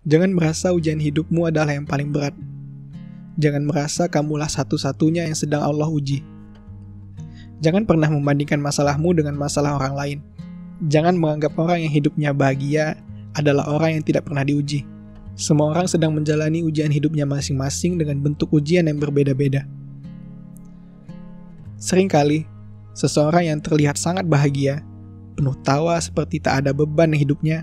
Jangan merasa ujian hidupmu adalah yang paling berat. Jangan merasa kamulah satu-satunya yang sedang Allah uji. Jangan pernah membandingkan masalahmu dengan masalah orang lain. Jangan menganggap orang yang hidupnya bahagia adalah orang yang tidak pernah diuji. Semua orang sedang menjalani ujian hidupnya masing-masing dengan bentuk ujian yang berbeda-beda. Seringkali, seseorang yang terlihat sangat bahagia, penuh tawa seperti tak ada beban di hidupnya,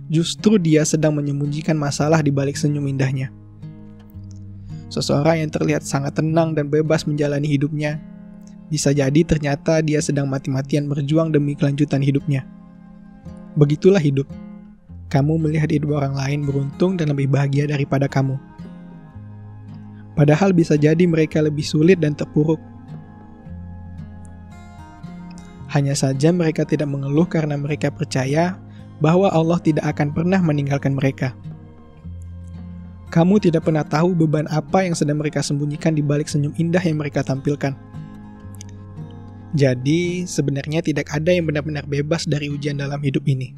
justru dia sedang menyembunyikan masalah di balik senyum indahnya. Seseorang yang terlihat sangat tenang dan bebas menjalani hidupnya, bisa jadi ternyata dia sedang mati-matian berjuang demi kelanjutan hidupnya. Begitulah hidup. Kamu melihat hidup orang lain beruntung dan lebih bahagia daripada kamu. Padahal bisa jadi mereka lebih sulit dan terpuruk. Hanya saja mereka tidak mengeluh karena mereka percaya bahwa Allah tidak akan pernah meninggalkan mereka. Kamu tidak pernah tahu beban apa yang sedang mereka sembunyikan di balik senyum indah yang mereka tampilkan. Jadi, sebenarnya tidak ada yang benar-benar bebas dari ujian dalam hidup ini.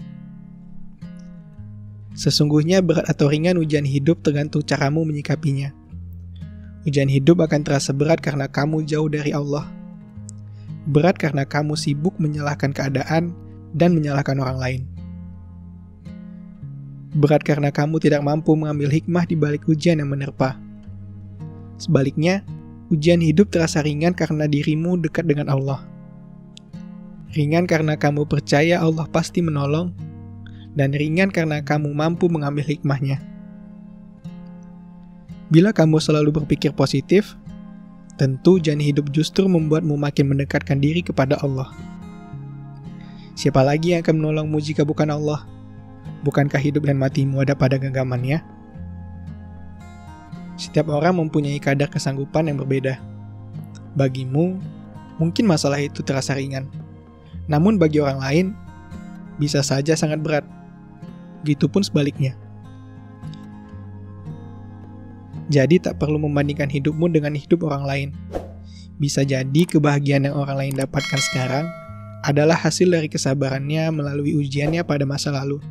Sesungguhnya berat atau ringan ujian hidup tergantung caramu menyikapinya. Ujian hidup akan terasa berat karena kamu jauh dari Allah. Berat karena kamu sibuk menyalahkan keadaan dan menyalahkan orang lain. Berat karena kamu tidak mampu mengambil hikmah di balik ujian yang menerpa. Sebaliknya, ujian hidup terasa ringan karena dirimu dekat dengan Allah. Ringan karena kamu percaya Allah pasti menolong, dan ringan karena kamu mampu mengambil hikmahnya. Bila kamu selalu berpikir positif, tentu ujian hidup justru membuatmu makin mendekatkan diri kepada Allah. Siapa lagi yang akan menolongmu jika bukan Allah? Bukankah hidup dan matimu ada pada genggamannya? Setiap orang mempunyai kadar kesanggupan yang berbeda. Bagimu, mungkin masalah itu terasa ringan. Namun bagi orang lain, bisa saja sangat berat. Begitupun sebaliknya. Jadi tak perlu membandingkan hidupmu dengan hidup orang lain. Bisa jadi kebahagiaan yang orang lain dapatkan sekarang adalah hasil dari kesabarannya melalui ujiannya pada masa lalu.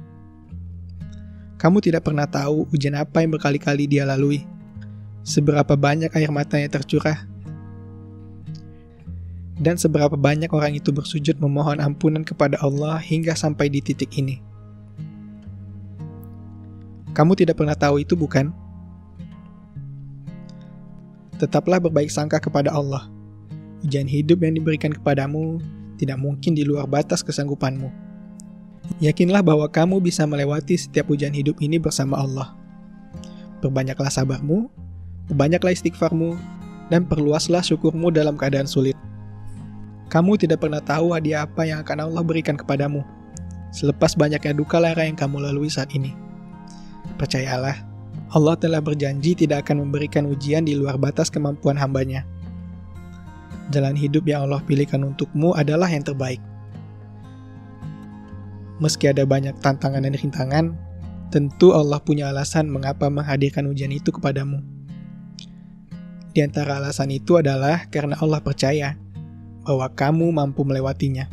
Kamu tidak pernah tahu ujian apa yang berkali-kali dia lalui. Seberapa banyak air matanya tercurah. Dan seberapa banyak orang itu bersujud memohon ampunan kepada Allah hingga sampai di titik ini. Kamu tidak pernah tahu itu, bukan? Tetaplah berbaik sangka kepada Allah. Ujian hidup yang diberikan kepadamu tidak mungkin di luar batas kesanggupanmu. Yakinlah bahwa kamu bisa melewati setiap ujian hidup ini bersama Allah. Perbanyaklah sabarmu, perbanyaklah istighfarmu, dan perluaslah syukurmu dalam keadaan sulit. Kamu tidak pernah tahu hadiah apa yang akan Allah berikan kepadamu, selepas banyaknya duka lara yang kamu lalui saat ini. Percayalah, Allah telah berjanji tidak akan memberikan ujian di luar batas kemampuan hambanya. Jalan hidup yang Allah pilihkan untukmu adalah yang terbaik. Meski ada banyak tantangan dan rintangan, tentu Allah punya alasan mengapa menghadirkan ujian itu kepadamu. Di antara alasan itu adalah karena Allah percaya bahwa kamu mampu melewatinya.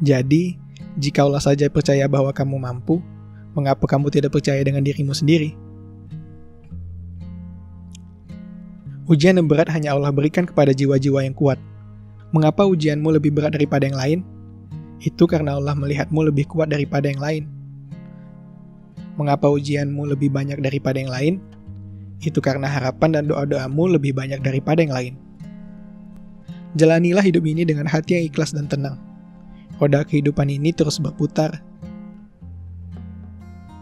Jadi, jika Allah saja percaya bahwa kamu mampu, mengapa kamu tidak percaya dengan dirimu sendiri? Ujian yang berat hanya Allah berikan kepada jiwa-jiwa yang kuat. Mengapa ujianmu lebih berat daripada yang lain? Itu karena Allah melihatmu lebih kuat daripada yang lain. Mengapa ujianmu lebih banyak daripada yang lain? Itu karena harapan dan doa-doamu lebih banyak daripada yang lain. Jalanilah hidup ini dengan hati yang ikhlas dan tenang. Roda kehidupan ini terus berputar.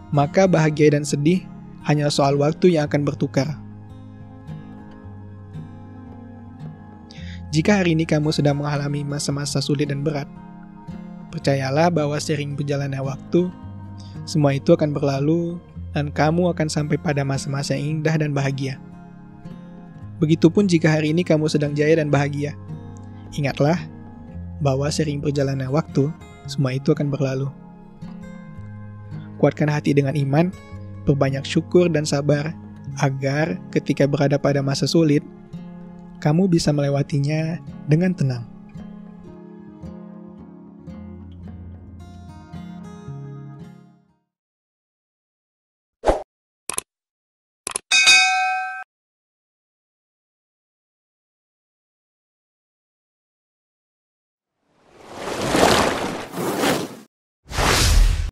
Maka bahagia dan sedih hanya soal waktu yang akan bertukar. Jika hari ini kamu sedang mengalami masa-masa sulit dan berat, percayalah bahwa seiring berjalannya waktu, semua itu akan berlalu dan kamu akan sampai pada masa-masa yang indah dan bahagia. Begitupun jika hari ini kamu sedang jaya dan bahagia. Ingatlah bahwa seiring berjalannya waktu, semua itu akan berlalu. Kuatkan hati dengan iman, perbanyak syukur dan sabar, agar ketika berada pada masa sulit, kamu bisa melewatinya dengan tenang.